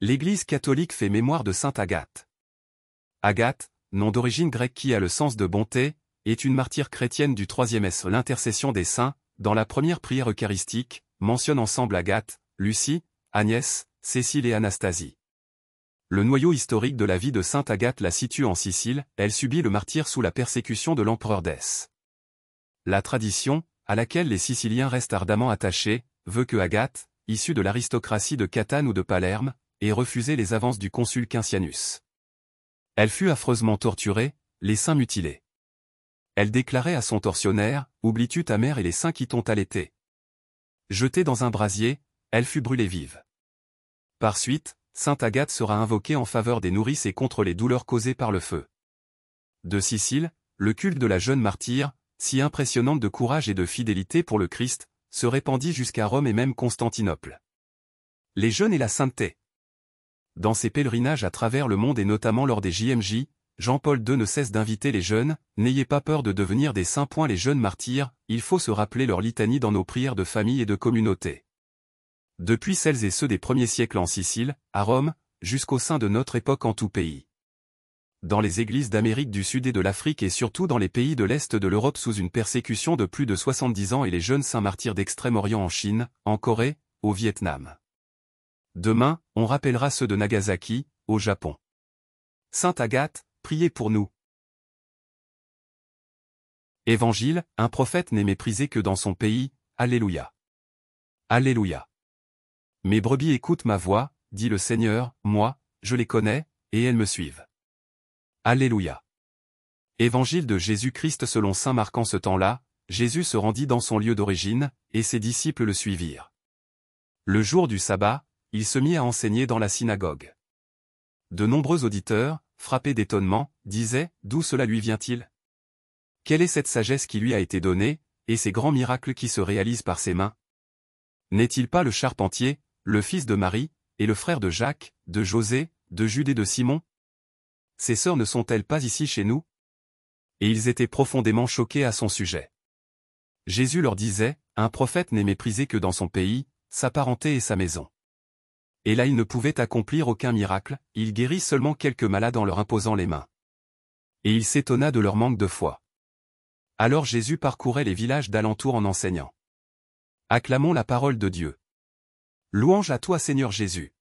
L'Église catholique fait mémoire de sainte Agathe. Agathe, nom d'origine grecque qui a le sens de bonté, est une martyre chrétienne du IIIe siècle. L'intercession des saints, dans la première prière eucharistique, mentionne ensemble Agathe, Lucie, Agnès, Cécile et Anastasie. Le noyau historique de la vie de sainte Agathe la situe en Sicile, elle subit le martyre sous la persécution de l'empereur Dèce. La tradition, à laquelle les Siciliens restent ardemment attachés, veut que Agathe, issue de l'aristocratie de Catane ou de Palerme, ait refusé les avances du consul Quincianus. Elle fut affreusement torturée, les seins mutilés. Elle déclarait à son tortionnaire, « Oublies-tu ta mère et les seins qui t'ont allaitée ?» Jetée dans un brasier, elle fut brûlée vive. Par suite, sainte Agathe sera invoquée en faveur des nourrices et contre les douleurs causées par le feu. De Sicile, le culte de la jeune martyre, si impressionnante de courage et de fidélité pour le Christ, se répandit jusqu'à Rome et même Constantinople. Les jeûnes et la sainteté. Dans ses pèlerinages à travers le monde et notamment lors des JMJ, Jean-Paul II ne cesse d'inviter les jeunes, « N'ayez pas peur de devenir des saints. » Les jeunes martyrs, il faut se rappeler leur litanie dans nos prières de famille et de communauté. Depuis celles et ceux des premiers siècles en Sicile, à Rome, jusqu'au sein de notre époque en tout pays. Dans les églises d'Amérique du Sud et de l'Afrique et surtout dans les pays de l'Est de l'Europe sous une persécution de plus de 70 ans et les jeunes saints martyrs d'Extrême-Orient en Chine, en Corée, au Vietnam. Demain, on rappellera ceux de Nagasaki, au Japon. Sainte Agathe, priez pour nous. Évangile, un prophète n'est méprisé que dans son pays, Alléluia. Alléluia. Mes brebis écoutent ma voix, dit le Seigneur, moi, je les connais, et elles me suivent. Alléluia. Évangile de Jésus-Christ selon saint Marc. En ce temps-là, Jésus se rendit dans son lieu d'origine, et ses disciples le suivirent. Le jour du sabbat, il se mit à enseigner dans la synagogue. De nombreux auditeurs, frappés d'étonnement, disaient, « D'où cela lui vient-il? Quelle est cette sagesse qui lui a été donnée, et ces grands miracles qui se réalisent par ses mains? N'est-il pas le charpentier, le fils de Marie, et le frère de Jacques, de José, de Jude et de Simon? Ses sœurs ne sont-elles pas ici chez nous? » Et ils étaient profondément choqués à son sujet. Jésus leur disait, « Un prophète n'est méprisé que dans son pays, sa parenté et sa maison. » Et là il ne pouvait accomplir aucun miracle, il guérit seulement quelques malades en leur imposant les mains. Et il s'étonna de leur manque de foi. Alors Jésus parcourait les villages d'alentour en enseignant. Acclamons la parole de Dieu. Louange à toi Seigneur Jésus.